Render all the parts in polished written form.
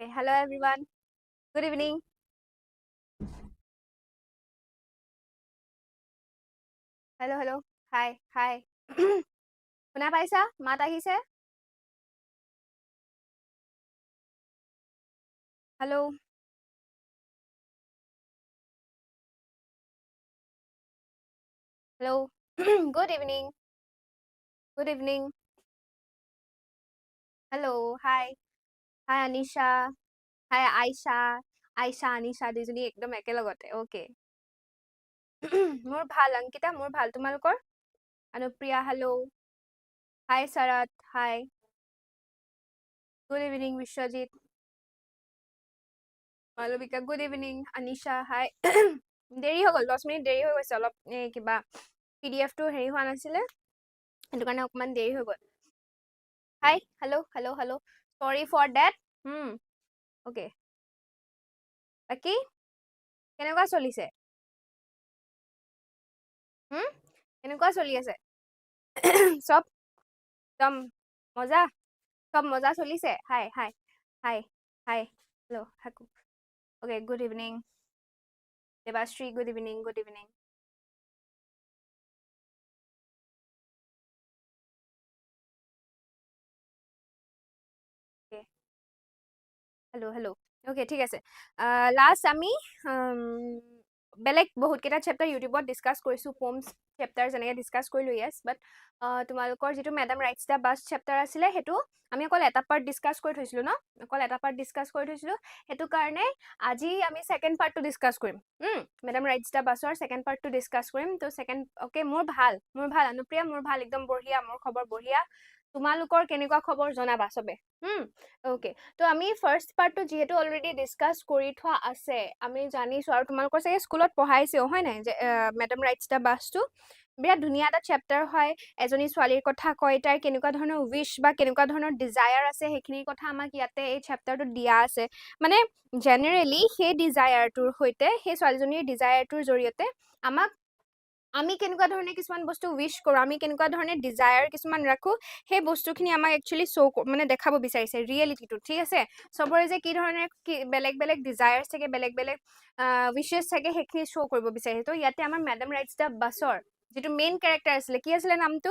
Okay, hello everyone. Good evening. Hello, hello. Hi, hi. শুনা পাইছা? মাত আহিছে? Hello. Hello. Good evening. Good evening. Hello. Hi. Hi Anisha. Hi Aisha. Aisha, Anisha দুজনী একদম একেলগতে। Okay. মোৰ ভাল অংকিতা, মোৰ ভাল তোমালোকৰ? Anupriya, hello. Hi Sarat. Hi. Good evening Vishwajit. Malabika, good evening Anisha. Hi. দেৰি হৈ গ'ল 10 মিনিট দেৰি হৈ গৈছে অলপ কিবা PDF টো হেৰি হোৱা নাছিলে সেইটো কাৰণে অকমান দেৰি হৈ গ'ল Hi, hello, hello, hello. Sorry for that. Okay. বাকি কেনেকুৱা চলিছে? কেনেকুৱা চলি আছে? সব একদম মজা সব মজা চলিছে? Hi, hi. Hi. Hi. Hello. Haku. Okay, good evening. Devashri, good evening. Good evening. Okay. Hello, hello. Okay, ঠিক আছে লাষ্ট আমি বেলেগ বহুত কেইটা চেপ্টাৰ ইউটিউবত ডিসকাস কৰিছো পোমছ চেপ্টাৰ যেনেকৈ ডিসকাস কৰিলো ইয়েস বাট তোমালোকৰ যেটো মেডাম ৰাইটস দা বাস চেপ্টাৰ আছিলে হেতু আমি অকল এটা পাৰ্ট ডিসকাস কৰি থৈছিলো ন অকল এটা পাৰ্ট ডিসকাস কৰি থৈছিলো হেতু কাৰণে আজি আমি সেকেন্ড পাৰ্টটো ডিসকাস কৰিম মেডাম ৰাইটস দা বাসৰ সেকেন্ড পাৰ্টটো ডিসকাস কৰিম তো সেকেন্ড ওকে মোৰ ভাল অনুপ্ৰিয়া মোৰ ভাল একদম বঢ়িয়া মোৰ খবৰ বঢ়িয়া তোমালোকৰ কেনেকুৱা খবৰ জনাবা সবে ওকে তো আমি ফাৰ্স্ট পাৰ্টটো যেহেতু অলৰেডি ডিসকাস কৰি থোৱা আছে আমি জানিছো আৰু তোমালোকৰ চাগে স্কুলত পঢ়াইছেও হয় নাই যে মেডাম ৰাইটস দা বাসটো বিৰাট ধুনীয়া এটা চেপ্টাৰ হয় এজনী ছোৱালীৰ কথা কয় তাই কেনেকুৱা ধৰণৰ উইশ বা কেনেকুৱা ধৰণৰ ডিজায়াৰ আছে সেইখিনিৰ কথা আমাক ইয়াতে এই চেপ্টাৰটো দিয়া আছে মানে জেনেৰেলি সেই ডিজায়াৰটোৰ সৈতে সেই ছোৱালীজনীৰ ডিজায়াৰটোৰ জৰিয়তে আমাক আমি কেনেকুৱা ধৰণে কিছুমান বস্তু উইশ কৰো আমি কেনেকুৱা ধৰণে ডিজায়াৰ কিছুমান ৰাখো সেই বস্তুখিনি আমাক একচুয়ালি শো মানে দেখাব বিচাৰিছে ৰিয়েলিটিটো ঠিক আছে সবৰে যে কি ধৰণে বেলেগ বেলেগ ডিজায়াৰ্স থাকে বেলেগ বেলেগ উইশেছ থাকে সেইখিনি শো কৰিব বিচাৰিছে তো ইয়াতে আমাৰ মেডাম ৰাইটস দা বাসৰ যেটো মেইন ক্যাৰেক্টাৰ আছিলে কি আছিলে নামটো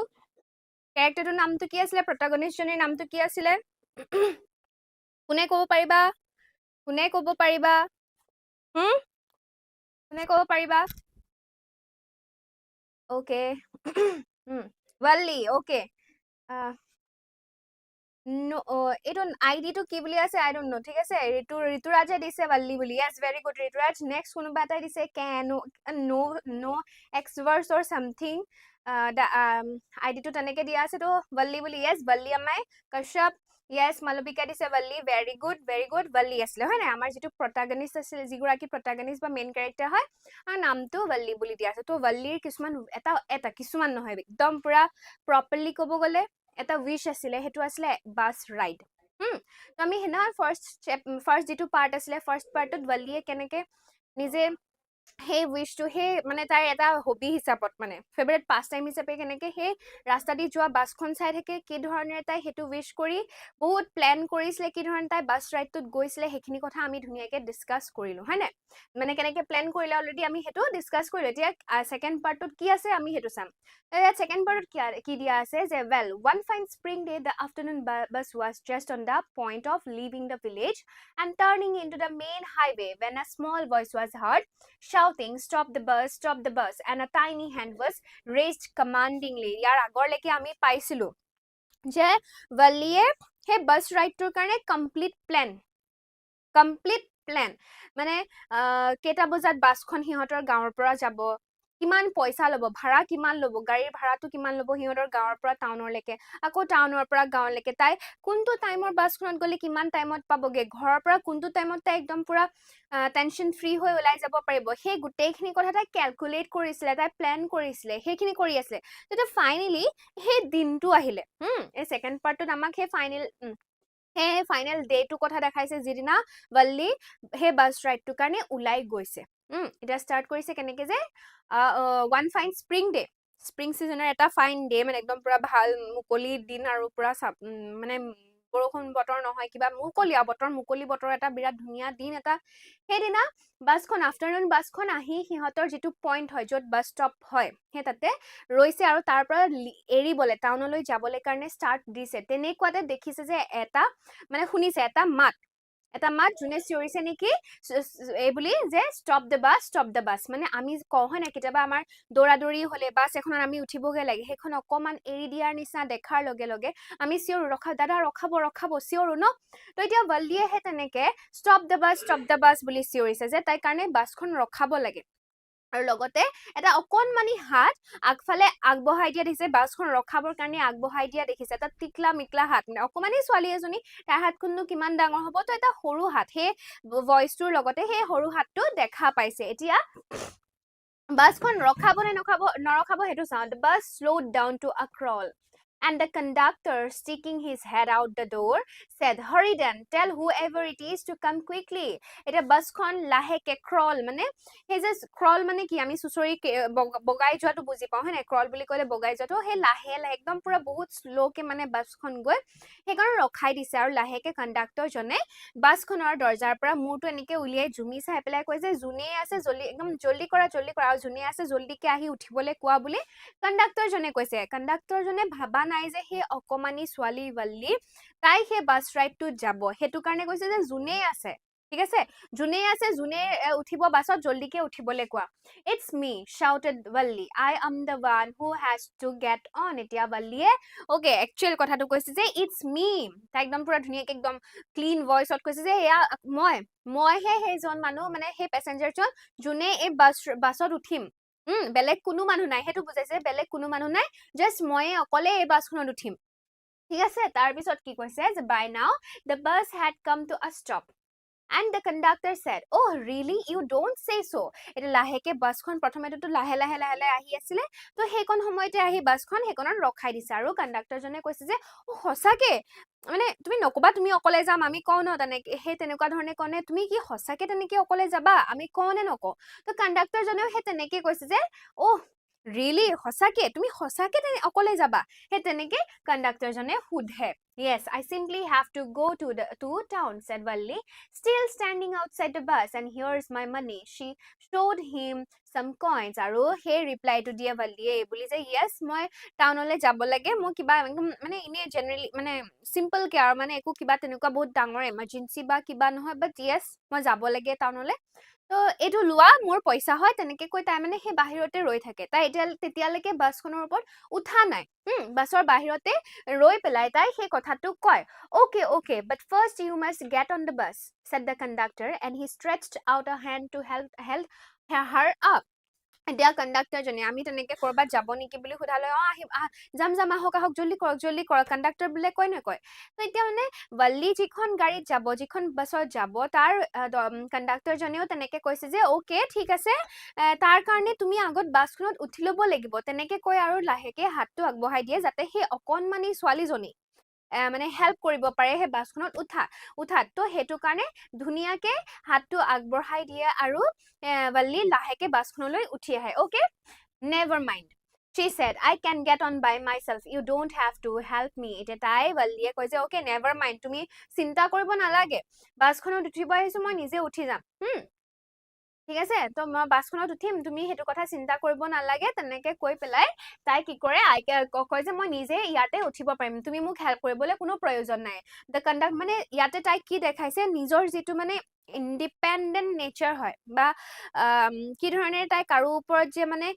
ক্যাৰেক্টাৰটোৰ নামটো কি আছিলে প্ৰটাগনিষ্টজনীৰ নামটো কি আছিলে কোনে ক'ব পাৰিবা কোনে ক'ব পাৰিবা কোনে ক'ব পাৰিবা ওকে Valli, okay. No, এইটো আইডিটো কি বুলি আছে আই ডোন্ট নো ঠিক আছে ঋতুৰাজে দিছে Valli বুলি yes very good Rituraj next কোনোবা এটা দিছে can no x verse or something আইডিটো তেনেকে দিয়া আছে তো Valli বুলি yes Valli আমাই কশ্যপ yes মালবিকা দিছে Valli very good Valli আছিলে হয় না আমাৰ যেটো প্ৰটাগনিষ্ট আছিল যিগৰাকী প্ৰটাগনিষ্ট বা মেইন ক্যাৰেক্টাৰ হয় আৰু নামটো Valli বুলি দিয়া আছে তো Valliৰ কিছুমান এটা কিছুমান নহয় একদম পুৰা প্ৰপাৰলি ক'ব গলে এটা উইশ আছিলে হেতু আছিলে বাস ৰাইড তো আমি হেনা ফাৰ্স্ট যেটো পাৰ্ট আছিলে ফাৰ্স্ট পাৰ্টত Valliয়ে কেনেকে নিজে সেই উইশটো সেই মানে তাই এটা হবি হিচাপত মানে ফেভাৰিট পাস টাইম হিচাপে কেনেকে সেই ৰাস্তা দি যোৱা বাসখন চাই থাকে কি ধৰণে তাই হেতু উইশ কৰি বহুত প্ল্যান কৰিছিলে কি ধৰণে তাই বাস ৰাইডটোত গৈছিলে সেইখিনি কথা আমি ধুনীয়াকে ডিসকাস কৰিলো হয় না মানে কেনেকে প্ল্যান কৰিলে অলৰেডি আমি হেতু ডিসকাস কৰিলো এতিয়া সেকেন্ড পাৰ্টত কি আছে আমি হেতু চাম সেকেন্ড পাৰ্টত কি দিয়া আছে যে well one fine spring day the afternoon bus was just on the point of leaving the village and turning into the main highway when a small voice was heard shouting stop the bus and a tiny hand was raised commandingly ইয়াৰ আগৰলৈকে আমি পাইছিলো যে Valliয়ে হে বাস ৰাইডটোৰ কাৰণে complete plan মানে কেটা বজাত বাসখন হিহঁতৰ গাঁৱৰ পৰা যাব কিমান পইচা লব ভাড়া কিমান লব গাড়ীৰ ভাড়াটো কিমান লব হিহঁতৰ গাঁৱৰ পৰা টাউনৰলৈকে আকৌ টাউনৰ পৰা গাঁৱলৈকে তাই কোনটো টাইমৰ বাসখনত গলে কিমান টাইমত পাবগে ঘৰৰ পৰা কোনটো টাইমত তাই একদম পুৰা টেনশন ফ্ৰী হৈ ওলাই যাব পাৰিব সেই গোটেইখিনি কথা তাই ক্যালকুলেট কৰিছিলে তাই প্ল্যান কৰিছিলে সেইখিনি কৰি আছে তেতিয়া ফাইনালি সেই দিনটো আহিলে এই সেকেন্ড পাৰ্টত আমাক সেই ফাইনাল ডেটো কথা দেখাইছে যিদিনা Valli সেই বাস ৰাইডটোৰ কাৰণে ওলাই গৈছে এটা স্টাৰ্ট কৰিছে কেনেকে যে one fine spring day spring সিজনৰ এটা ফাইন ডে মানে একদম পুৰা ভাল মুকলি দিন আৰু পুৰা মানে বৰষুণ বতৰ নহয় কিবা মুকলি বতৰ এটা বিৰাট ধুনীয়া দিন এটা সেইদিনা বাছখন আফটাৰনুন বাছখন আহি সিহঁতৰ যিটো পইণ্ট হয় য'ত বাছ ষ্টপ হয় সেই তাতে ৰৈছে আৰু তাৰ পৰা এৰিবলে টাউনলৈ যাবলৈ কাৰণে ষ্টাৰ্ট দিছে তেনেকুৱাতে দেখিছে যে এটা মানে শুনিছে এটা মাত যোনে চিঞৰিছে নেকি এই বুলি যে ষ্টপ দ্য বাছ মানে আমি কওঁ হয় না কেতিয়াবা আমাৰ দৌৰা-দৌৰি হলে বাছ এখনত আমি উঠিবগে লাগে সেইখন অকমান এৰি দিয়াৰ নিচিনা দেখাৰ লগে লগে আমি চিঞৰো দাদা ৰখাব চিঞৰো ন তো এতিয়া ৱল্লিয়েহে তেনেকে ষ্টপ দ্য বাছ বুলি চিঞৰিছে যে তাই কাৰণে বাছখন ৰখাব লাগে আৰু লগতে এটা অকনমানি হাত আগফালে আগবঢ়াই দিয়া দেখিছে বাছখন ৰখাবৰ কাৰণে আগবঢ়াই দিয়া দেখিছে এটা টিকলা মিকলা হাত মানে অকমানি ছোৱালী এজনী তাৰ হাতখননো কিমান ডাঙৰ হ'ব তো এটা সৰু হাত সেই ভইচটোৰ লগতে সেই সৰু হাতটো দেখা পাইছে এতিয়া বাছখন ৰখাব নে নৰখাব সেইটো চাওঁ the bus slowed down to a crawl and the conductor sticking his head out the door said hurry then tell whoever it is to come quickly এটা বাছখন লাহেকে ক্ৰল মানে সেই যে ক্ৰল মানে কি আমি সুচৰি বগাই যোৱাটো বুজি পাওঁ হয় না ক্ৰল বুলি কলে বগাই যোৱাটো সেই লাহে একদম পুৰা বহুত স্লোকে মানে বাছখন গৈ সেইকাৰণে ৰখাই দিছে আৰু লাহেকে কণ্ডাক্টৰ জনে বাছখনৰ দৰজাৰ পৰা মূৰটো এনেকে উলিয়াই জুমি চাই পেলাই কয় যে যোনে আছে জল্দি একদম জল্দি কৰা আৰু যোনে আছে জল্দিকে আহি উঠিবলৈ কোৱা বুলি কণ্ডাক্টৰ জনে কৈছে কণ্ডাক্টৰ জনে ভাবা নাই যে সেই অকমানি ছোৱালী ৱল্লি তাই সেই বাছ ৰাইডটোত যাব সেইটো কাৰণে কৈছে যে যোনে আছে ঠিক আছে যোনে উঠিব বাছত জল্দিকে উঠিবলৈ কোৱা it's me shouted Valli I am the one who has to get on এতিয়া ৱল্লিয়ে ওকে একচুয়াল কথাটো কৈছে যে it's me তাই একদম পুৰা ধুনীয়াকে একদম ক্লিন ভয়েসত কৈছে যে এয়া মই হে সেইজন মানুহ মানে সেই প্যাসেঞ্জাৰজন যোনে এই বাছত উঠিম বেলেগ কোনো মানুহ নাই হেতু বুজাইছে বেলেগ কোনো মানুহ নাই জাস্ট মই অকলে এই বাছখনত উঠিম ঠিক আছে তাৰ পিছত কি কৈছে যে by now the bus had come to a stop and the conductor said oh really you don't say so এটা লাহেকে বাছখন প্ৰথমেটো লাহে আহি আছিল তো হেকন সময়তে আহি বাছখন হেকনত ৰখাই দিছে আৰু কণ্ডাক্টৰ জনে কৈছে যে ও হসাকে মানে তুমি নকবা তুমি অকলে যাম আমি কওঁ ন তেনেকে হে তেনেকুৱা ধৰণে কনে তুমি কি হসাকে তেনেকে অকলে যাবা আমি কওনে নকওঁ তো কণ্ডাক্টৰ জনেও হে তেনেকে কৈছে যে ও really হসাকে তুমি হসাকে অকলে যাবা হে তেনেকে কণ্ডাক্টৰ জনে সুধে yes I simply have to go to town said Valli still standing outside the bus and here's my money she showed him some coins আৰু হে ৰিপ্লাই টু দিয়ে Valliয়ে বুলি যে yes মই টাউনলৈ যাব লাগে মই কিবা একদম মানে ইনে জেনাৰেলি মানে সিম্পল কেয়াৰ মানে একো কিবা তেনেকুৱা বহুত ডাঙৰ এমাৰ্জেন্সি বা কিবা নহয় বাট yes মই যাব লাগে টাউনলৈ তো এটো লোৱা মোৰ পইচা হয় তেনেকে কৈ তাই মানে সেই বাহিৰতে ৰৈ থাকে তাই তেতিয়ালৈকে বাছখনৰ ওপৰত উঠা নাই বাছৰ বাহিৰতে ৰৈ পেলাই তাই সেই কথাটো কয় okay but first you must get on the bus said the conductor and he stretched out a hand to help her up এতিয়া কণ্ডাক্টৰ জনে আমি তেনেকে কৰবাত যাব নেকি বুলি খুধালে যাম আহক জল্দি কৰক কণ্ডাক্টৰ বুলে কয় নকয় তো এতিয়া মানে ৱল্লি যিখন গাড়ীত যাব যিখন বাছত যাব তাৰ কণ্ডাক্টৰ জনেও তেনেকে কৈছে যে ওকে ঠিক আছে তাৰ কাৰণে তুমি আগত বাছখনত উঠি ল'ব লাগিব তেনেকে কয় আৰু লাহেকে হাতটো আগবঢ়াই দিয়ে যাতে সেই অকনমানি ছোৱালীজনী মানে হেল্প কৰিব পাৰে হে বাছখনত উঠাত তো হেতু কাৰণে ধুনিয়াকে হাতটো আগবঢ়াই দিয়ে আৰু ৱল্লি লাহেকে বাছখনলৈ উঠি আহে okay never mind she said I can get on by myself you don't have to help me এটা তাই ৱল্লিয়ে কৈছে okay never mind তুমি চিন্তা কৰিব নালাগে বাছখনত উঠিব আহিছো মই নিজে উঠি যাম ঠিক আছে তো মই বাছখনত উঠিম তুমি হেতু কথা চিন্তা কৰিব নালাগে তেনেকে কৈ পেলাই তাই কি কৰে কয় যে মই নিজে ইয়াতে উঠিব পাৰিম তুমি মোক হেল্প কৰিবলৈ কোনো প্ৰয়োজন নাই দ্য কণ্ডাক্ট মানে ইয়াতে তাই কি দেখাইছে নিজৰ যেটো মানে ইন্ডিপেন্ডেন্ট নেচাৰ হয় বা কি ধৰণে তাই কাৰো ওপৰত যে মানে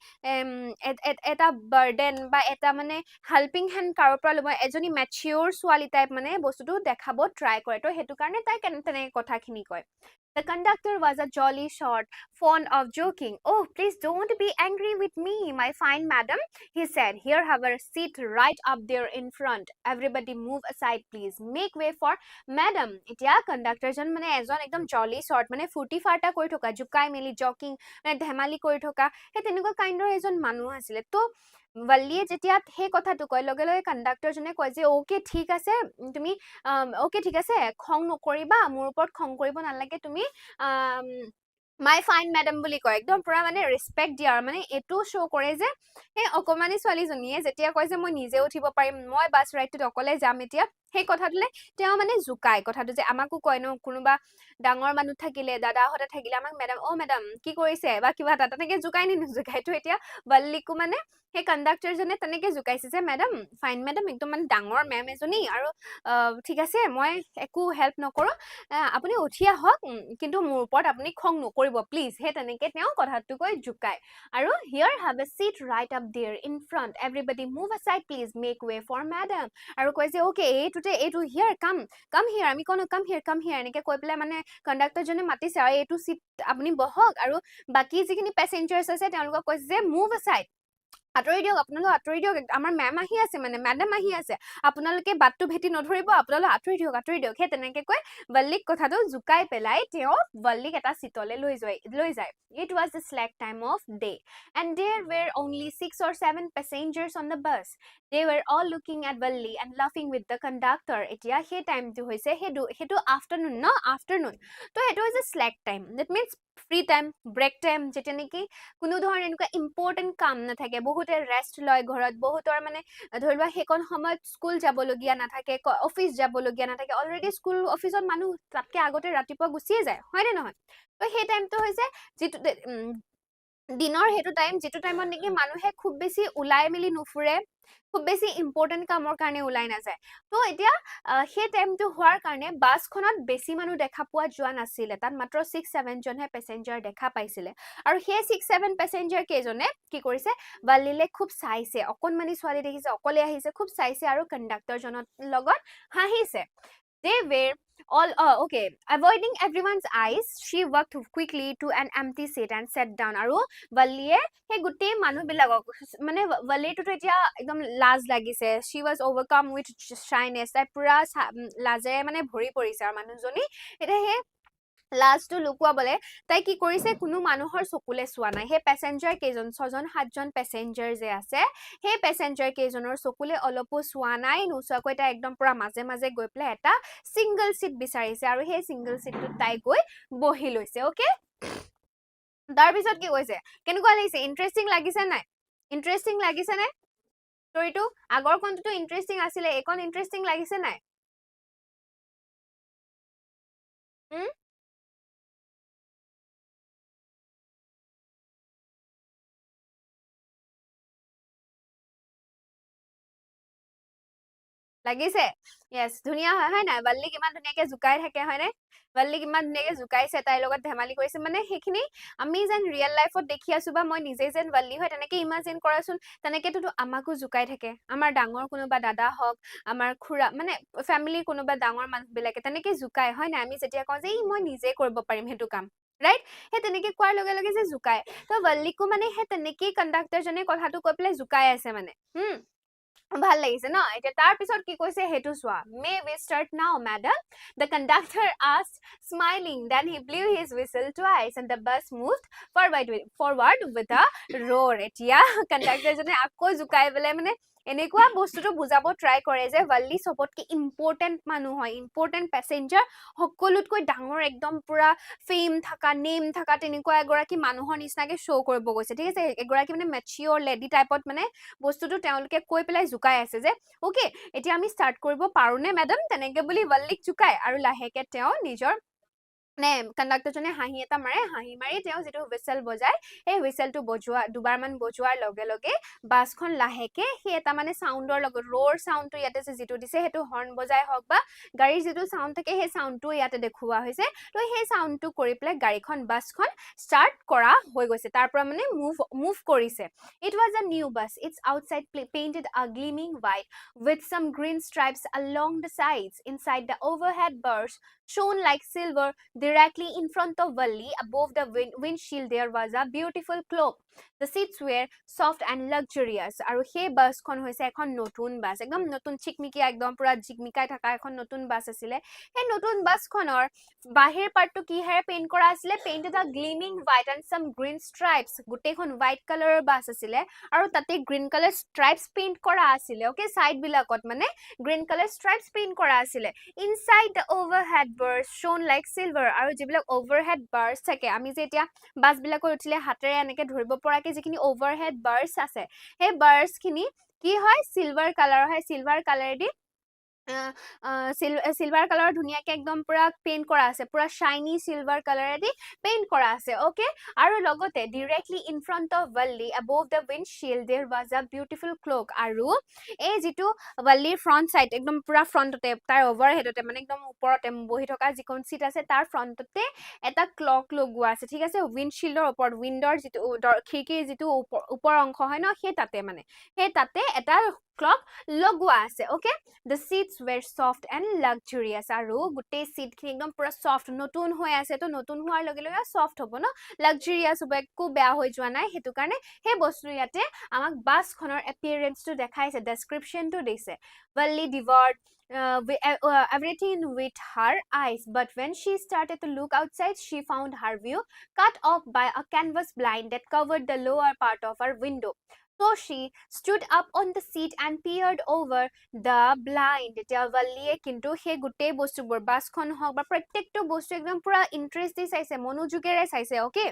এটা বাৰ্ডেন বা এটা মানে হেল্পিং হ্যান্ড কাৰো পৰা লব এজনী ম্যাচিউৰ ছোৱালী টাইপ মানে বস্তুটো দেখাব ট্ৰাই কৰে তো হেতু কাৰণে তাই তেনেকে কথাখিনি কয় The conductor was a jolly sort, fond of joking. Oh, please don't be angry with me, my fine madam, he said. Here, have a seat right up there in front. Everybody move aside, please. Make way for madam. Itia conductor jan mane ejon ekdom jolly sort mane futi farta koi thoka jukai meli joking mane dhemali koi thoka he teneko kinder ejon manu asile to ৱল্লিয়ে যেতিয়া সেই কথাটো কয় লগে লগে conductor জনে কয় যে okay ঠিক আছে তুমি ওকে ঠিক আছে খং নকৰিবা মোৰ ওপৰত খং কৰিব নালাগে তুমি মাই ফাইন মেডাম বুলি কয় একদম পুৰা মানে ৰেসপেক্ট দিয়া মানে এটো শো কৰে যে সেই অকমানি ছোৱালীজনীয়ে যেতিয়া কয় যে মই নিজে উঠিব পাৰিম মই বাছ ৰাইডটোত অকলে যাম এতিয়া সেই কথাটোলে তেওঁ মানে জুকায় কথাটো যে আমাকো কয় ন কোনোবা ডাঙৰ মানুহ থাকিলে দাদাহঁতে থাকিলে আমাক মেডাম অ মেডাম কি কৰিছে বা কিবা এটা তেনেকে জুকাই নে নুজুকাই তো এতিয়া বল্লিকো মানে সেই কণ্ডাক্টৰজনে তেনেকে জুকাইছে যে মেডাম ফাইন মেডাম একদম মানে ডাঙৰ মেম এজনী আৰু ঠিক আছে মই একো হেল্প নকৰো আপুনি উঠি আহক কিন্তু মোৰ ওপৰত আপুনি খং নকৰিব প্লিজ হে তেনেকে তেওঁ কথাটো কৈ জুকায় আৰু হিয়াৰ have a seat right up there in front everybody move aside please make way for madam আৰু কয় যে ওকে এইটো হিয়াৰ কাম হিয়াৰ আমি কোন কাম হিয়াৰ এনেকে কৈ পেলাই মানে কণ্ডাক্টৰজনে মাতিছে আৰু এইটো সিট আপুনি বহক আৰু বাকি যিখিনি পেসেঞ্জাৰ্ছ আছে তেওঁলোকক কৈছে যে মুভ aside আঁতৰি দিয়ক আপোনালোক আঁতৰি দিয়ক আমাৰ মেম আহি আছে মানে মেডাম আহি আছে আপোনালোকে বাটটো ভেটি নধৰিব আপোনালোক আঁতৰি দিয়ক সেই তেনেকে কৈ বল্লিক কথাটো জুকাই পেলাই তেওঁ বল্লিক এটা সিটলে লৈ যায় it was the slack time of day and there were only 6 or 7 passengers on the bus they were all looking at Valli and laughing with the conductor এতিয়া সেই টাইমটো হৈছে হেতু afternoon তো হেতু হৈছে slack time that means free time break time যেটা নেকি কোনো ধৰণৰ এনেকুৱা ইম্পৰ্টেন্ট কাম নাথাকে বহুতে ৰেষ্ট লয় ঘৰত বহুতৰ মানে ধৰিবা হেকন সময়ত স্কুল যাবলগীয়া নাথাকে অফিস যাবলগীয়া নাথাকে অলৰেডি স্কুল অফিসত মানুহ তাতকে আগতে ৰাতিপুৱা গুচিয়ে যায় হয় নে নহয় তো সেই টাইমটো হৈছে যেটো দিনৰ হেতু টাইম যেটো টাইমত নেকি মানুহে খুব বেছি উলাই মিলি নুফুৰে খুব বেছি ইম্পৰ্টেন্ট কামৰ কাৰণে উলাই নাযায় তো এতিয়া সেই টাইমটো হোৱাৰ কাৰণে বাছখনত বেছি মানুহ দেখা পোৱা যোৱা নাছিলে তাত মাত্ৰ 6-7 জনহে পেসেঞ্জাৰ দেখা পাইছিলে আৰু সেই 6-7 পেসেঞ্জাৰ কেজনে কি কৰিছে বল্লিলে খুব চাইছে অকনমানি ছোৱালী দেখিছে অকলে আহিছে খুব চাইছে আৰু কণ্ডাক্টৰ জনৰ লগত হাঁহিছে they were all okay avoiding everyone's eyes she walked quickly to an empty seat and sat down আৰু বল্লিয়ে হে গুটে মানুহ বিলাকক মানে বল্লিটো তো এতিয়া একদম লাজ লাগিছে she was overcome with shyness তাই পুৰা লাজে মানে ভৰি পৰিছে আৰু মানুহজনী এটা হে লাজটো লুকুৱাবলে তাই কি কৰিছে কোনো মানুহৰ চকুলে চোৱা নাই হে পেসেঞ্জাৰ কেজন 6-7জন পেসেঞ্জাৰ যে আছে হে পেসেঞ্জাৰ কেজনৰ চকুলে অলপো চোৱা নাই নুচুৱাকৈ তাই একদম পুৰা মাজে গৈ পেলাই এটা সিঙ্গল সিট বিচাৰিছে আৰু হে সিঙ্গল সিটটো তাই গৈ বহি লৈছে ওকে তাৰ পিছত কি কৈছে কেনেকুৱা লাগিছে ইন্টাৰেষ্টিং লাগিছে নে ষ্টৰীটো আগৰ কোনটো ইন্টাৰেষ্টিং আছিলে একন ইন্টাৰেষ্টিং লাগিছে নাই লাগিছে yes ধুনিয়া হয় না বল্লি কিমান ধুনিয়াকে জুকাই থাকে হয়নে বল্লি কিমান ধুনিয়াকে জুকাইছে তাইৰ লগত ধেমালি কৰিছে মানে হেখিনি আমি যেন ৰিয়েল লাইফত দেখি আছো বা মই নিজে যেন বল্লি হয় তেনেকে ইমাজিন কৰাচোন তেনেকেতো আমাকো জুকাই থাকে আমাৰ ডাঙৰ কোনোবা দাদা হক আমাৰ খুৰা মানে ফ্যামিলিৰ কোনোবা ডাঙৰ মানুহ বিলাকে তেনেকে জুকাই হয় না আমি যেতিয়া কওঁ যে মই নিজে কৰিব পাৰিম হেতু কাম ৰাইট হে তেনেকে কোৱাৰ লগে লগে যে জুকাই তো বল্লিকো মানে হে তেনেকে কণ্ডাক্টৰ জনে কথাটো কৈ পেলাই জুকাই আছে মানে ভাল লাগিছে ন এতিয়া তাৰ পিছত কি কৈছে হেতু সোৱা may we start now madam the conductor asked smiling then he blew his whistle twice and the bus moved forward with a roar এতিয়া conductor জনে আকৌ জুকাই বলে মানে এনেকুৱা বস্তুটো বুজাব ট্ৰাই কৰে যে বল্লি সবতকে ইম্পৰ্টেন্ট মানুহ হয় ইম্পৰ্টেন্ট পেসেঞ্জাৰ সকলোতকৈ ডাঙৰ একদম পুৰা ফেম থাকা নেম থাকা তেনেকুৱা এগৰাকী মানুহৰ নিচিনাকে শ্ব' কৰিব গৈছে ঠিক আছে এগৰাকী মানে মেচিয়ৰ লেডি টাইপত মানে বস্তুটো তেওঁলোকে কৈ পেলাই জুকাই আছে যে ওকে এতিয়া আমি স্টাৰ্ট কৰিব পাৰো নে মেডাম তেনেকে বুলি বল্লিক জুকাই আৰু লাহেকে তেওঁ নিজৰ নে কণ্ডাক্টৰ জনে হাঁহি এটা মাৰে হাঁহি মাৰি তেওঁ যেটো হুইসেল বজায় এই হুইসেলটো বজোৱা দুবাৰ মান বজোৱাৰ লগে লগে বাছখন লাহেকে হে এটা মানে সাউন্ডৰ লগত ৰ'ৰ সাউন্ডটো ইয়াতে যেটো দিছে হেতু হৰ্ন বজাই হক বা গাড়ীৰ যেটো সাউন্ড থাকে হে সাউন্ডটো ইয়াতে দেখুৱা হৈছে তো হে সাউন্ডটো কৰি পেলাই গাড়ীখন বাছখন স্টাৰ্ট কৰা হৈ গৈছে তাৰ পৰা মানে মুভ কৰিছে it was a new bus its outside painted a gleaming white with some green stripes along the sides inside the overhead bars shone like silver directly in front of Valli above the windshield there was a beautiful cloak the seats were soft and luxurious আৰু হে বাছখন হৈছে এখন নতুন bus একদম নতুন চিকমিকিয়া একদম পুৰা জিকমিকাই থকা এখন নতুন বাছ আছিল হে নতুন বাছখনৰ বাহিৰ পাৰ্টটো কি হেৰে পেইন্ট কৰা আছিল painted a gleaming white and some green stripes গুটেখন হোৱাইট কালাৰৰ বাছ আছিল আৰু তাতে গ্ৰীন কালাৰ স্ট্ৰাইপস পেইন্ট কৰা আছিল ওকে সাইড বিলাকত মানে গ্ৰীন কালাৰ স্ট্ৰাইপস পেইন্ট কৰা আছিল inside the overhead bars shone like silver আৰু যিবিলাক overhead bars থাকে আমি যে এতিয়া বাছ বিলাকত উঠিলে হাতেৰে এনেকে ধৰিব পৰাকে যিখিনি overhead bars আছে হে bars খিনি কি হয় সিলভাৰ কালাৰ হয় সিলভাৰ কালাৰ দি চিলভাৰ কালাৰৰ ধুনীয়াকে একদম পুৰা পেইণ্ট কৰা আছে পুৰা শাইনি চিলভাৰ কালাৰেদি পেইণ্ট কৰা আছে ওকে আৰু লগতে directly in front of Valli above the windshield there was a beautiful clock আৰু এই যেটো Valliৰ ফ্ৰণ্ট সাইড একদম পুৰা ফ্ৰণ্টতে তাৰ ওভাৰহেডতে মানে একদম ওপৰতে বহি থকা যিখন সিট আছে তাৰ ফ্ৰণ্টতে এটা ক্লক লগোৱা আছে ঠিক আছে উইণ্ডশিল্ডৰ ওপৰত উইণ্ডৰ যেটো খিৰকিৰ যেটো ওপৰ অংশ হয় ন সেই তাতে মানে সেই তাতে এটা ক্লক লগোৱা আছে okay The seats were soft and luxurious আৰু গোটেই সিট খিনি একদম পুৰা সফট নতুন হৈ আছে তো নতুন হোৱাৰ লগে লগে সফট হ'ব ন লাক্সাৰিয়াছ হ'ব একো বেয়া হৈ যোৱা নাই হেতু কাৰণে হে বস্তু ইয়াতে আমাক বাছখনৰ এপিয়াৰেন্স টো দেখাইছে ডেসক্ৰিপচন টো দিছে Valli devoured everything with her eyes but when she started to look outside she found her view cut off by a canvas blind that covered the lower part of her window So she stood up on the seat and peered over the blind. এতিয়া Valliয়ে কিন্তু সেই গোটেই বস্তুবোৰ বাছখন হওক বা প্ৰত্যেকটো বস্তু একদম পুৰা ইন্টাৰেষ্ট দি চাইছে মনোযোগেৰে চাইছে ওকে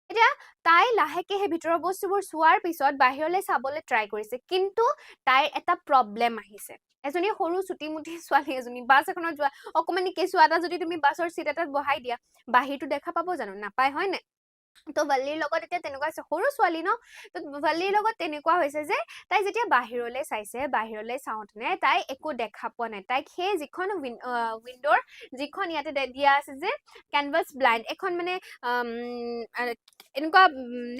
এতিয়া তাই লাহেকে হে ভিতৰৰ বস্তুবোৰ চোৱাৰ পিছত বাহিৰলৈ চাবলৈ ট্ৰাই কৰিছে কিন্তু তাইৰ এটা প্ৰবলেম আহিছে এজনী সৰু চুটিমুটি ছোৱালী এজনী বাছ এখনত যোৱা অকমানি কেঁচুৱা এটা যদি তুমি বাছৰ সিট এটাত বহাই দিয়া বাহিৰটো দেখা পাব জানো নাপায় হয় নে তো Valliৰ লগত এতিয়া তেনেকুৱা আছে সৰু ছোৱালী ন তো Valliৰ লগত তেনেকুৱা হৈছে যে তাই যেতিয়া বাহিৰলৈ চাইছে বাহিৰলৈ চাওঁতনে তাই একো দেখা পোৱা নাই তাইক সেই যিখন উইণ্ডৰ যিখন ইয়াতে দিয়া আছে যে ক্যানভাস ব্লাইন্ড এখন মানে এনেকুৱা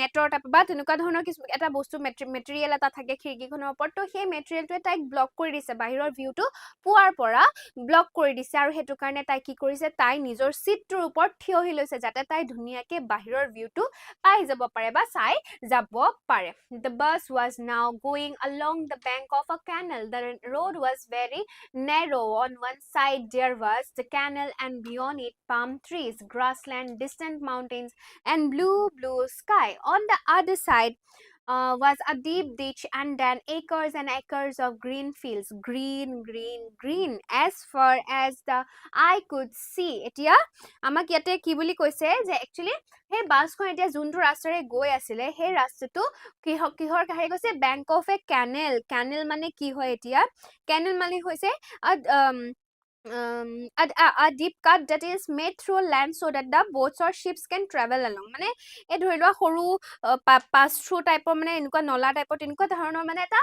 নেটৰ টাইপ বা তেনেকুৱা ধৰণৰ কিছু এটা বস্তু মেটেৰিয়েল এটা থাকে খিৰকিখনৰ ওপৰত তো সেই মেটেৰিয়েলটোৱে তাইক ব্লক কৰি দিছে বাহিৰৰ ভিউটো পুৱাৰ পৰা ব্লক কৰি দিছে আৰু হেতু কাৰণে তাই কি কৰিছে তাই নিজৰ সিটটোৰ ওপৰত থিয় হৈ লৈছে যাতে তাই ধুনীয়াকে বাহিৰৰ ভিউটো পাই যাব পাৰে বা চাই যাব পাৰে The bus was now going along the bank of a canal the road was very narrow on one side there was the canal and beyond it palm trees grassland distant mountains and blue sky on the other side was a deep ditch and then acres and acres of green fields green as far as the eye could see এতিয়া আমাক ইয়াতে কি বুলি কৈছে যে actually হে বাছখন এতিয়া যোনটো ৰাস্তাৰে গৈ আছিল হে ৰাস্তাটো কিহৰ কাহে গৈছে bank of a canal মানে কি হয় এতিয়া canal মানে হৈছে a deep cut that is made through land so that the boats or ships can travel along মানে এই ধৰি লোৱা সৰু পাস থ্ৰু টাইপৰ মানে এনেকুৱা নলা টাইপৰ তেনেকুৱা ধৰণৰ মানে এটা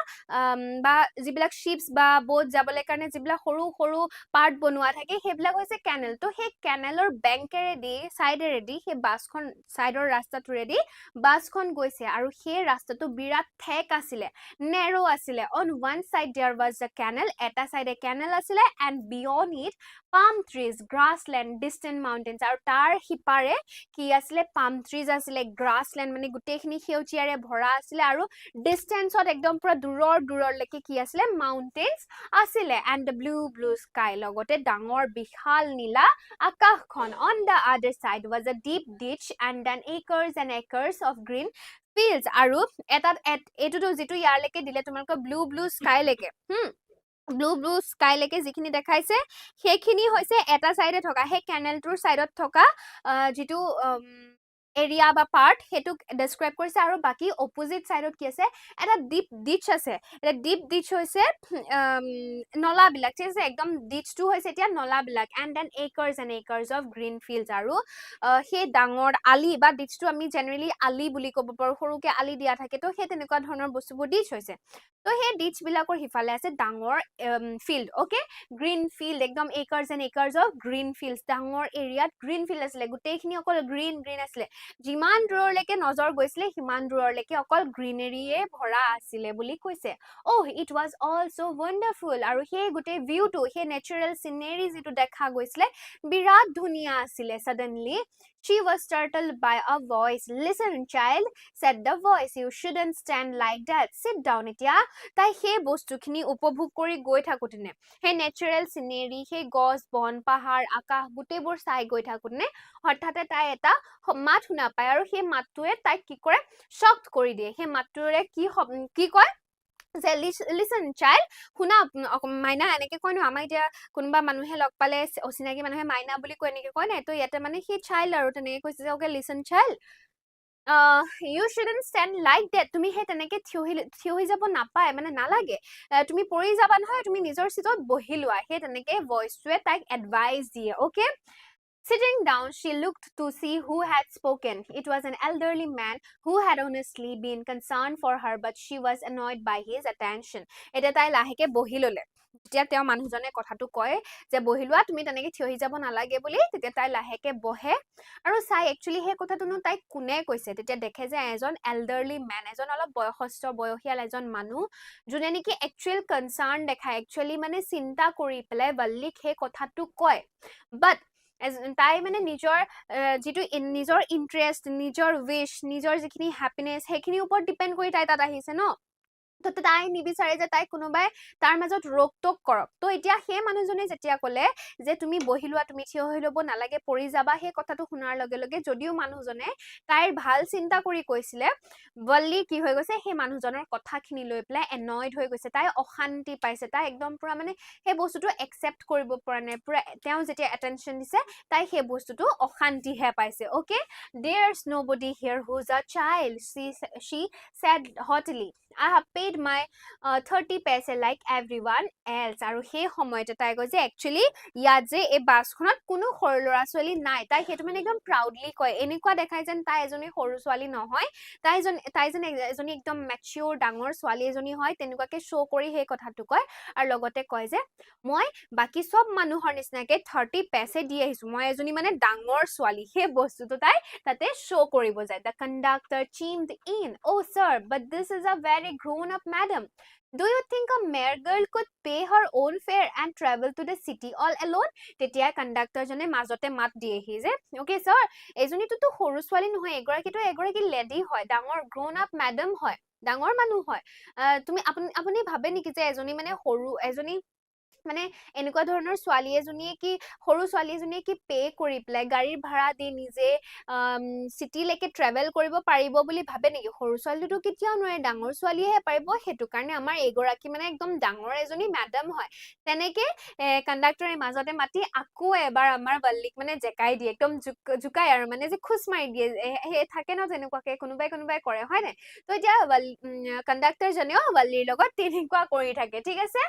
বা যিবিলাক শিপস বা বোট যাবলৈ কাৰণে যিবিলাক সৰু সৰু পাৰ্ট বনোৱা থাকে সেইবিলাক হৈছে কেনেল তো সেই কেনেলৰ বেংকেৰেদি সাইডেৰেদি সেই বাছখন সাইডৰ ৰাস্তাটোৰেদি বাছখন গৈছে আৰু সেই ৰাস্তাটো বিৰাট ঠেক আছিলে নেৰো আছিলে on one side there was a canal এটা সাইডে কেনেল আছিলে and beyond it palm trees grassland distant mountains আৰু তাৰ হিপাৰে কি আছিলে palm trees আছিলে grassland মানে গুটেখিনি হেউচিয়াৰে ভৰা আছিলে আৰু ডিসটেন্সত একদম পুৰা দূৰৰ লৈকে কি আছিলে mountains আছিলে and the blue sky লগতে ডাঙৰ বিশাল নীলা আকাশখন on the other side was a deep ditch and then acres and acres of green fields আৰু এটোটো যেটো ইয়াৰ লৈকে দিলে তোমালোকৰ blue sky লৈকে ব্লু স্কাই লেকে যিখিনি দেখাইছে সেইখিনি হৈছে এটা সাইডে থকা হে কেনেলটোৰ সাইডত থকা যেটো এৰিয়া বা পাৰ্ট হেতু ডেসক্ৰাইব কৰিছে আৰু বাকি অপোজিট সাইডত কি আছে এটা ডিপ ডিচ আছে এটা ডিপ ডিচ হৈছে নলা বিলাক ঠিক আছে একদম ডিচটো হৈছে এতিয়া নলা বিলাক and then acres and acres of green fields আৰু হে ডাঙৰ আলি বা ডিচটো আমি জেনাৰেলি আলি বুলি ক'ব পাৰো সৰুকে আলি দিয়া থাকে তো হে তেনেকুৱা ধৰণৰ বস্তুবোৰ ডিচ হৈছে তো হে ডিচ বিলাকৰ হিফালে আছে ডাঙৰ ফিল্ড ওকে গ্ৰীন ফিল্ড একদম acres and acres of green fields ডাঙৰ এৰিয়াত গ্ৰীন ফিল্ড আছিল গুটেইখিনি অকল গ্ৰীন আছিল যিমান দূৰলৈকে নজৰ গৈছিলে হিমান দূৰলৈকে অকল গ্ৰীনেৰীয়ে ভৰা আছিলে বুলি কৈছে it was also wonderful আৰু হে গুটে ভিউটো হে নেচাৰেল সিনাৰি যেটো দেখা গৈছিলে বিৰাট ধুনিয়া আছিলে suddenly she was startled by a voice listen child said the voice you shouldn't stand like that sit down এতিয়া তাই হে বস্তুখিনি উপভোগ কৰি গৈ থাকুতেনে হে নেচাৰেল সিনাৰি হে গছ বন পাহাৰ আকাশ গুটেবোৰ চাই গৈ থাকুতেনে হঠাতে তাই এটা মাত শুনা পায় আৰু হে মাতটোৱে তাই কি কৰে শক্ত কৰি দিয়ে হে মাতটোৰে কি কয় যে listen child শুনা মাইনা এনেকে কয় ন আমাৰ এতিয়া কোনবা মানুহে লগ পালে অচিনাকি মানুহে মাইনা বুলি কয় এনেকে কয় না তো ইয়াতে মানে হে child আৰু তেনেকে কৈছে যে okay listen child you shouldn't stand like that. তুমি হে তেনেকে থিয় হৈ যাব নাপায় মানে নালাগে তুমি পৰি যাবা নহয় তুমি নিজৰ সিটত বহি লোৱা হে তেনেকে ভইচটোৱে তাইক এডভাইস দিয়ে okay Sitting down, she looked to see who had spoken. It was an elderly man who had honestly been concerned for her, but she was annoyed by his attention. Eta tai laheke bohi lole. তেতিয়া তেওঁ মানুহজনে কথাটো কয় যে বহিলোৱা তুমি তেনেকে থিয় হৈ যাব নালাগে বুলি তেতিয়া তাই লাহেকে বহে আৰু চাই একচুয়ালি হে কথাটোনো তাই কোনে কৈছে তেতিয়া দেখে যে এজন এল্ডাৰলি ম্যান এজন অলপ বয়সস্থ বয়সীয়াল এজন মানুহ যোনে নেকি একচুয়াল কনসার্ন দেখায় একচুয়ালি মানে চিন্তা কৰি পেলাই বল্লিক হে কথাটো কয় বাট তাই মানে নিজৰ যেটো নিজৰ ইন্টাৰেষ্ট নিজৰ উইশ নিজৰ যিখিনি হ্যাপিনেস সেইখিনি ওপৰত ডিপেন্ড কৰি তাই তাত আহিছে ন তো তাই নিবিচাৰে যে তাই কোনোবাই তাৰ মাজত ৰোকটোক কৰক তো এতিয়া সেই মানুহজনে যেতিয়া কলে যে তুমি বহিলোৱা তুমি থিয় হৈ লব নালাগে পৰি যাবা সেই কথাটো শুনাৰ লগে লগে যদিও মানুহজনে তাইৰ ভাল চিন্তা কৰি কৈছিলে বল্লি কি হৈ গৈছে সেই মানুহজনৰ কথাখিনি লৈ পেলাই এনয়ড হৈ গৈছে তাই অশান্তি পাইছে তাই একদম পুৰা মানে সেই বস্তুটো একচেপ্ট কৰিব পৰা নাই পুৰা তেওঁ যেতিয়া এটেনশন দিছে তাই সেই বস্তুটো অশান্তি হে পাইছে okay there's nobody here who's a child she said haughtily I have paid my 30 paise like everyone else আৰু সেই সময়তে তাই কয় যে একচুয়ালি ইয়াত যে এই বাসখনত কোনো সৰু লৰা ছোৱালী নাই তাই হেতু মানে একদম প্ৰাউডলি কয় এনেকুৱা দেখাই যেন তাই এজনী সৰু ছোৱালী নহয় তাইজন এজনী একদম ম্যাচিউৰ ডাঙৰ ছোৱালী এজনী হয় তেনেকুৱাকে শো কৰি সেই কথাটো কয় আৰু লগতে কয় যে মই বাকি সব মানুহৰ নিচিনাকে 30 পেছে দি আহিছো মই এজনী মানে ডাঙৰ ছোৱালী সেই বস্তুটো তাই তাতে শো কৰিব যায় the conductor chimed in oh sir but this is a very grown up madam do you think a mere girl could pay her own fare and travel to the city all alone তেতিয়া conductor জনে মাজতে মাত দিয়েহি যে okay sir এজনীটো তো সৰু ছোৱালী নহয় এগৰাকী লেডি হয় ডাঙৰ গ্ৰোন আপ ম্যাডাম হয় ডাঙৰ মানুহ হয় তুমি আপুনি ভাবে নেকি যে এজনী মানে সৰু এজনী মানে এনেকুৱা ধৰণৰ ছোৱালী এজনীয়ে কি সৰু ছোৱালী এজনীয়ে কি পে কৰি প্লাই গাড়ীৰ ভাড়া দি নিজে সিটি লেকে ট্ৰেভেল কৰিব পাৰিব বুলি ভাবে নেকি সৰু ছোৱালীটো কেতিয়াও নোৱাৰে ডাঙৰ ছোৱালীহে পাৰিব হেতু কাৰণে আমাৰ এগৰাকী মানে একদম ডাঙৰ এজনী ম্যাডাম হয় তেনেকে কন্ডাক্টৰে মাজতে মাতি আকৌ এবাৰ আমাৰ বল্লিক মানে জেকাই দিয়ে একদম জুকাই আৰু মানে যে খুস মাৰি দিয়ে হে থাকে ন তেনেকুৱাকে কোনোবাই কৰে হয় নাই তো এতিয়া কন্ডাক্টৰ জনেও বল্লিৰ লগত তেনেকুৱা কৰি থাকে ঠিক আছে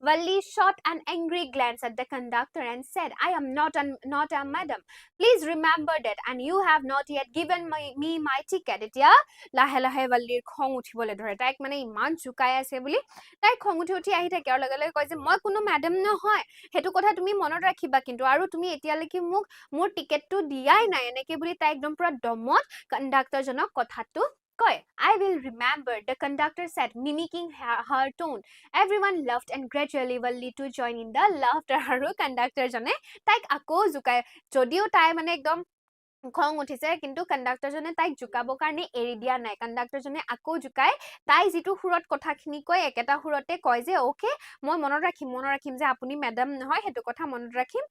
Valli shot an angry glance at the conductor and said, I am not a madam. Please remember that, and you have not yet given me my ticket. এতিয়া লাহে লাহে Vallir খং উঠিবলৈ ধৰে তাইক মানে ইমান চুকাই আছে বুলি তাই খং উঠি আহি থাকে আৰু লগে কয় যে মই কোনো ম্যাডাম নহয় হেতু কথা তুমি মনত ৰাখিবা কিন্তু আৰু তুমি এতিয়ালৈকে মোক মোৰ টিকেটটো দিয়াই নাই এনেকে বুলি তাই একদম পুৰা দমত কন্ডাক্টৰ জনক কথাটো কয় I will remember the conductor said mimicking her tone everyone laughed and gradually Valli to join in the laughter আৰু কন্ডাক্টৰ জনে তাইক আকৌ জুকাই যদিও তাই মানে একদম খং উঠিছে কিন্তু কন্ডাক্টৰ জনে তাইক জুকাবৰ কাৰণে এৰি দিয়া নাই কন্ডাক্টৰ জনে আকৌ জুকাই তাই যিটো সুৰত কথাখিনি কয় একেটা সুৰতে কয় যে ওকে মই মনত ৰাখিম যে আপুনি ম্যাডাম নহয় হেতু কথা মনত ৰাখিম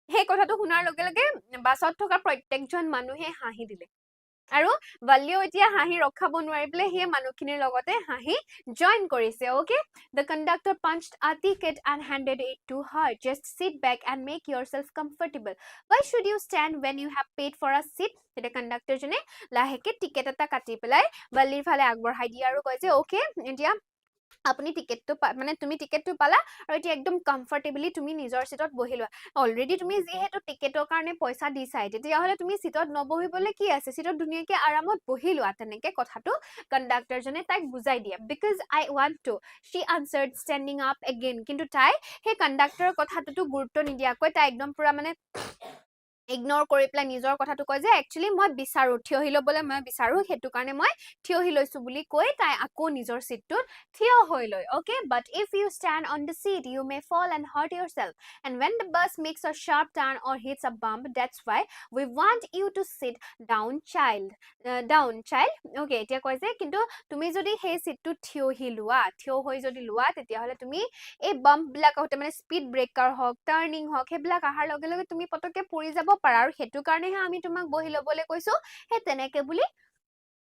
সেই কথাটো শুনাৰ লগে লগে বাছত থকা প্ৰত্যেকজন মানুহে হাঁহি দিলে আৰু Valliও এতিয়া হাঁহি ৰখাব নোৱাৰি পেলে হে মানুহখিনিৰ লগতে হাঁহি জয়েন কৰিছে okay the conductor punched a ticket and handed it to her just sit back and make yourself comfortable why should you stand when you have paid for a seat the conductor জনে লাহেকে ticket এটা কাটি পেলাই Vallir ফালে আগবঢ়াই দিয়ে আৰু কয় যে ওকে এতিয়া আপুনি টিকেটটো মানে তুমি টিকেটটো পালা আৰু এতিয়া একদম কমফৰ্টেবলি তুমি নিজৰ সিটত বহিলোৱা অলৰেডি তুমি যেহেতু টিকেটৰ কাৰণে পইচা দিছাই তেতিয়া হলে তুমি সিটত নবহিবলে কি আছে সিটত দুনিয়াকে আৰামত বহিলোৱা তেনেকে কথাটো কন্ডাক্টৰ জনে তাইক বুজাই দিয়ে because I want to she answered standing up again কিন্তু তাই সেই কন্ডাক্টৰৰ কথাটো গুৰুত্ব নিদিয়াকৈ তাই একদম পুৰা মানে ইগনোৰ কৰি প্লাই নিজৰ কথাটো কয় যে একচুয়ালি মই বিচাৰো থিয় হৈ লবলৈ মই বিচাৰো হেতু কাৰণে মই থিয় হৈ লৈছো বুলি কৈ তাই আকৌ নিজৰ সিটটোত থিয় হৈ লয় okay but if you stand on the seat you may fall and hurt yourself and when the bus makes a sharp turn or hits a bump that's why we want you to sit down child okay এতিয়া কয় যে কিন্তু তুমি যদি সেই সিটটো থিয় হৈ যদি লোৱা তেতিয়া হলে তুমি এই বাম্প বিলাক হতে মানে স্পিড ব্ৰেকাৰ হক টাৰ্নিং হক হেবিলাক আহাৰ লগে লগে তুমি পতকে পৰি যাব পাৰা আৰু হেতু কাৰণেহে আমি তোমাক বহি লবলৈ কৈছো হে তেনেকে বুলি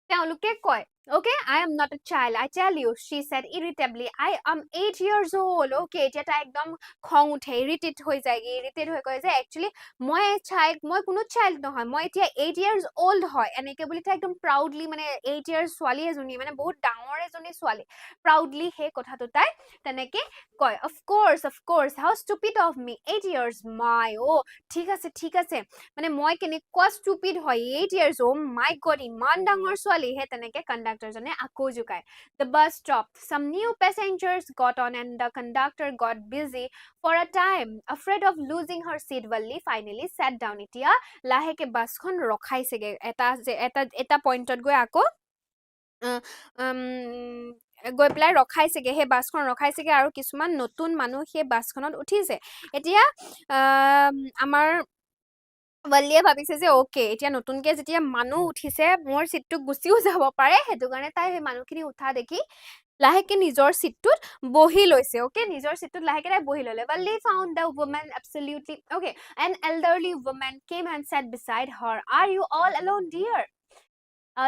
তেওঁলোকে কয় Okay, I am not a child. I tell you, she said irritably. I am 8 years old. Okay, এতিয়া তাই একদম খং উঠে, irritate হৈ যায়, irritate হৈ কয় যে actually মই child, মই কোনো child নহয়, মই এতিয়া 8 years old হয়, এনেকে বুলি তাই একদম proudly মানে 8 years ছোৱালী এজনী মানে বহুত ডাঙৰ এজনী ছোৱালী proudly সেই কথাটো তাই তেনেকে কয় of course how stupid of me 8 years my oh ঠিক আছে মানে মই কেনেকুৱা stupid হয় 8 years oh my god ইমান ডাঙৰ ছোৱালী হে তেনেকে conductor জনে আকৌ জুকায় the bus stopped some new passengers got on and the conductor got busy for a time afraid of losing her seat Valli finally sat down এতিয়া লাহেকে বাসখন ৰখাইছেগে এটা পইণ্টত গৈ আকৌ গৈ পেলাই ৰখাইছেগে সেই বাসখন ৰখাইছেগে আৰু কিছুমান নতুন মানুহ সেই বাসখনত উঠিছে এতিয়া আমাৰ বল্লিয়ে ভাবিছে যে ওকে এতিয়া নতুনকে যেতিয়া মানুহ উঠিছে মোৰ সিটটো গুছিও যাব পাৰে হেতু কাৰণে তাই সেই মানুহখিনি উঠা দেখি লাহেকে নিজৰ সিটটোত বহি লৈছে ওকে নিজৰ সিটটোত লাহেকে তাই বহি ললে Valli found the woman absolutely okay an elderly woman came and sat beside her are you all alone dear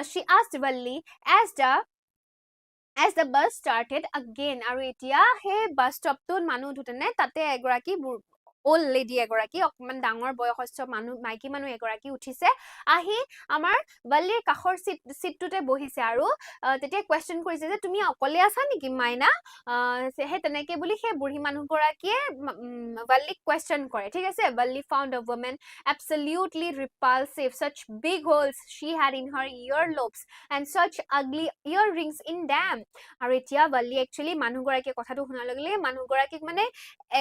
she asked Valli as the bus started again আৰু এতিয়া সেই বাস ষ্টপটোত মানুহ উঠোতেনে তাতে এগৰাকী old lady এগৰাকী অকমান ডাঙৰ বয়সস্থ মানুহ মাইকী মানুহ এগৰাকী উঠিছে আহি আমাৰ বল্লিৰ কাখৰ সিটটোতে বহিছে আৰু তেতিয়া কোৱেশ্চন কৰিছে যে তুমি অকলে আছা নেকি মাইনা হে তেনেকে বুলি সেই বুঢ়ী মানুহ গৰাকীয়ে বল্লিক কোৱেশ্চন কৰে ঠিক আছে Valli found a woman absolutely repulsive such big holes she had in her earlobes and such ugly earrings in them আৰু এতিয়া Valli actually মানুহ গৰাকীয়ে কথাটো শুনাৰ লগে লগে মানুহ গৰাকীক মানে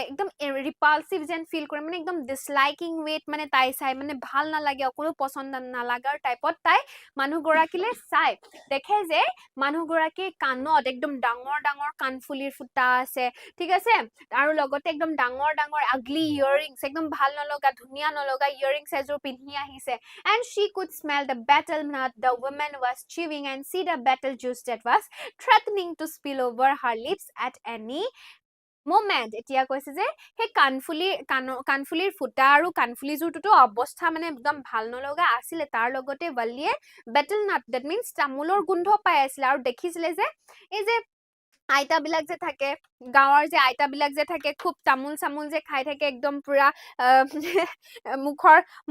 একদম ৰিপালসিভ যেন ফিল কৰে মানে একদম ডিসলাইকিং ৱেট মানে তাই চাই মানে ভাল নালাগে অকনো পছন্দ নালাগাৰ টাইপত তাই মানুহ গৰাকীলে চাই দেখে যে মানুহ গৰাকীৰ কাণত একদম ডাঙৰ ডাঙৰ কাণফুলিৰ ফুটা আছে ঠিক আছে আৰু লগতে একদম ডাঙৰ ডাঙৰ আগলি ইয়াৰিংছ একদম ভাল নলগা ধুনিয়া নলগা ইয়াৰিংছ এজোৰ পিন্ধি আহিছে and she could smell the betel nut the woman was chewing and see the betel juice that was threatening to spill over her lips at any moment এতিয়া কৈছে যে হে কানফুলিৰ ফুটা আৰু কানফুলিজুৰটো অৱস্থা মানে একদম ভাল নলগা আছিল তাৰ লগতে Valliয়ে betel nut that means তামুলৰ গোন্ধ পাই আছিল আৰু দেখিছিলে যে এই যে আইতা বিলাক যে থাকে গাঁৱৰ যে আইতা বিলাক যে থাকে খুব তামুল যে খাই থাকে একদম পুৰা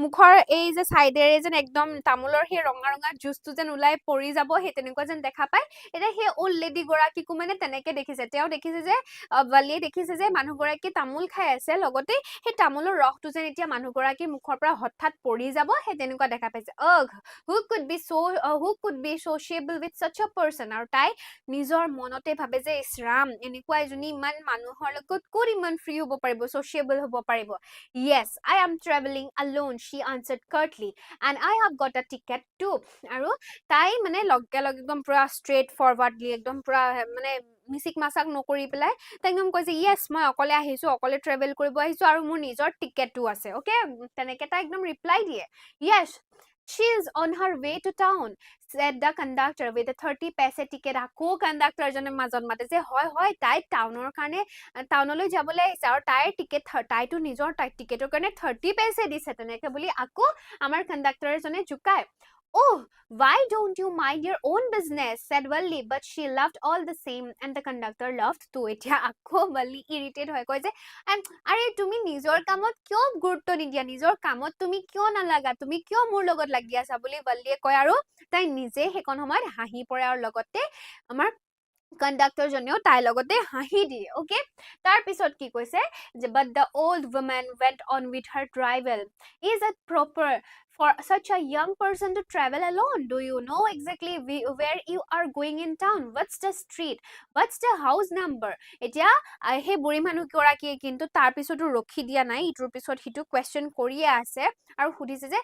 মুখৰ এই যে সাইডেৰে যেন একদম তামুলৰ হে ৰঙা ৰঙা জুসটো যেন উলাই পৰি যাব হে তেনেকুৱা যেন দেখা পায় এটা হে ওল্ড লেডি গৰাকীকো মানে তেনেকে দেখিছে তেওঁ দেখিছে যে Valliয়ে দেখিছে যে মানুহ গৰাকী তামুল খাই আছে লগতে হে তামুলৰ ৰসটো যেন এতিয়া মানুহ গৰাকীৰ মুখৰ পৰা হঠাৎ পৰি যাব হে তেনেকুৱা দেখা পাইছে who could be sociable with such a person আৰু তাই নিজৰ মনতে ভাবে যে ইসৰাম এনেকুৱা এজনী ইমান মানুহৰ লগত কোৰ ইমান ফ্ৰী হ'ব পাৰিব sociable হ'ব পাৰিব yes I am traveling alone she answered curtly and I have got a ticket too আৰু তাই মানে লগে লগে একদম পুৰা straight forwardly একদম পুৰা মানে মিছিক মাসাক নকৰি পেলাই তাই একদম কৈছে yes মই অকলে আহিছো অকলে ট্ৰেভেল কৰিব আহিছো আৰু মোৰ নিজৰ টিকেটটো আছে ওকে তেনেকে তাই একদম ৰিপ্লাই দিয়ে yes she is on her way to town said the conductor with a 30 paise ticket আকৌ conductor জনে মাজত মাতে যে হয় তাই টাউনৰ কাৰণে টাউনলৈ যাবলৈ আহিছে আৰু তাইৰ টিকেট তাইটো নিজৰ টিকেটৰ কাৰণে 30 paise দিছে তেনেকে বুলি আকৌ আমাৰ conductor জনে জুকায় Oh, why don't you mind your own business? Said Valli, but she laughed all the same, and the conductor laughed too. এতিয়া আকৌ Valli irritated হৈ কয় যে আৰে তুমি নিজৰ কামত কিয় গুৰুত্ব নিদিয়া নিজৰ কামত তুমি কিয় নালাগা তুমি কিয় মোৰ লগত লাগি আছা বুলি Valliয়ে কয় আৰু তাই নিজে হেকন সময়ত হাঁহি পৰে আৰু লগতে আমাৰ conductor জনেও তাই লগতে হাঁহি দিয়ে ওকে তাৰ পিছত কি কৈছে যে but the old woman went on with her travel is it proper for such a young person to travel alone do you know exactly where you are going in town what's the street what's the house number এতিয়া হে বুঢ়ী মানুহ গৰাকীয়ে কিন্তু তাৰ পিছতো ৰখি দিয়া নাই ইটোৰ পিছত হিটো কোৱেশ্চন কৰিয়ে আছে আৰু সুধিছে যে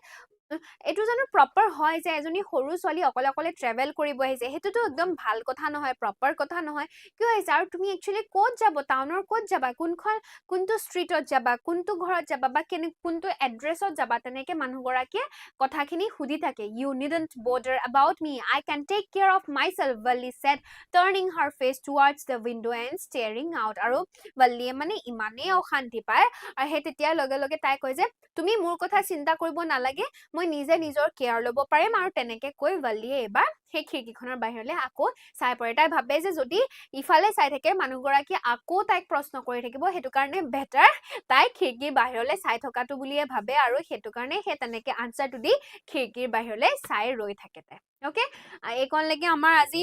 এটো জানো প্ৰপাৰ হয় যে এজনী সৰু ছোৱালী অকলে অকলে ট্ৰেভেল কৰিব আহিছে হেতুটো একদম ভাল কথা নহয় প্ৰপাৰ কথা নহয় কি হৈছে আৰু তুমি একচুয়ালি ক'ত যাব টাউনৰ ক'ত যাবা কোনটো ষ্ট্ৰীটত যাবা কোনটো ঘৰত যাবা বা কোনটো এড্ৰেছত যাবা তেনেকে মানুহ গৰাকীয়ে কথাখিনি সুধি থাকে you needn't bother about me I can take care of myself Valli said turning her face towards the window and staring out আৰু Valliয়ে মানে ইমানে অশান্তি পায় আৰু হে তেতিয়া লগে লগে তাই কয় যে তুমি মোৰ কথা চিন্তা কৰিব নালাগে মই নিজে নিজৰ কেয়াৰ লব পাৰিম আৰু তেনেকে কৈ Valliয়ে এবাৰ সেই খিৰিকীখনৰ বাহিৰলৈ আকৌ চাই পৰে তাই ভাবে যে যদি ইফালে চাই থাকে মানুহগৰাকী আকৌ তাইক প্ৰশ্ন কৰি থাকিব সেইটো কাৰণে বেটাৰ তাই খিৰিকীৰ বাহিৰলৈ চাই থকাটো বুলিয়ে ভাবে আৰু সেইটো কাৰণে সেই তেনেকে আনসাৰটো দি খিৰিকীৰ বাহিৰলৈ চাই ৰৈ থাকে তাই ওকে এইকণলৈকে আমাৰ আজি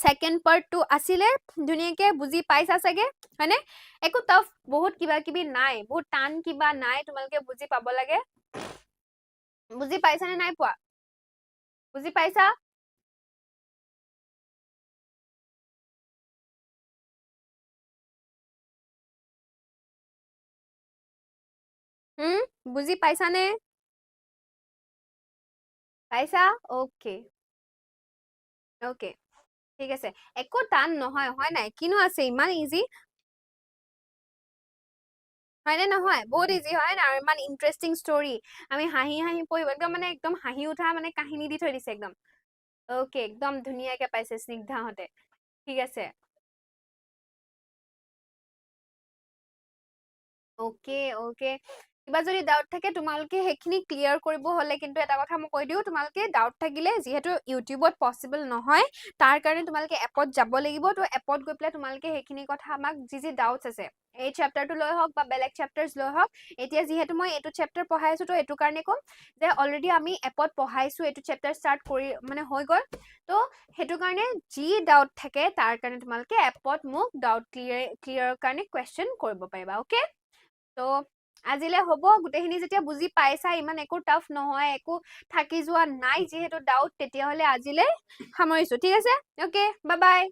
সেকেন্ড পাৰ্ট 2 আছিলে ধুনীয়াকে বুজি পাইছা চাগে হয়নে একো টাফ বহুত কিবা কিবি নাই বহুত টান কিবা নাই তোমালোকে বুজি পাব লাগে বুজি পাইছা নে নাই পোৱা বুজি পাইছা বুজি পাইছা নে পাইছা ওকে ওকে ঠিক আছে একো টান নহয় হয় নাই কিনো আছে ইমান ইজি হয়নে নহয় বহুত ইজি হয় না আৰু ইমান ইন্টাৰেষ্টিং ষ্টৰী আমি হাঁহি হাঁহি পঢ়িব একদম মানে একদম হাঁহি উঠা মানে কাহিনী দি থৈ দিছে একদম ওকে একদম ধুনীয়াকে পাইছে স্নিগ্ধাহঁতে ঠিক আছে ওকে ওকে কিবা যদি ডাউট থাকে তোমালোকে সেইখিনি ক্লিয়াৰ কৰিব হলে কিন্তু এটা কথা মই কৈ দিও তোমালোকে ডাউট থাকিলে যিহেতু ইউটিউবত পসিবল নহয় তাৰ কাৰণে তোমালোকে এপত যাব লাগিব তো এপত গৈ পেলাই তোমালোকে সেইখিনি কথা আমাক যি যি ডাউটছ আছে এই চেপ্টাৰটো লৈ হওক বা বেলেগ চেপ্টাৰছ লৈ হওক এতিয়া যিহেতু মই এইটো চেপ্টাৰ পঢ়াই আছো তো এইটো কাৰণে কম যে অলৰেডি আমি এপত পঢ়াইছো এইটো চেপ্টাৰ ষ্টাৰ্ট কৰি মানে হৈ গল তো সেইটো কাৰণে যি ডাউট থাকে তাৰ কাৰণে তোমালোকে এপত মোক ডাউট ক্লিয়াৰৰ কাৰণে কোৱেশ্চন কৰিব পাৰিবা ওকে তো আজিলে হ'ব গোটেইখিনি যেতিয়া বুজি পাইছা ইমান একো টাফ নহয় একো থাকি যোৱা নাই যিহেতু ডাউট তেতিয়াহলে আজিলে সামৰিছো ঠিক আছে ওকে বাই বাই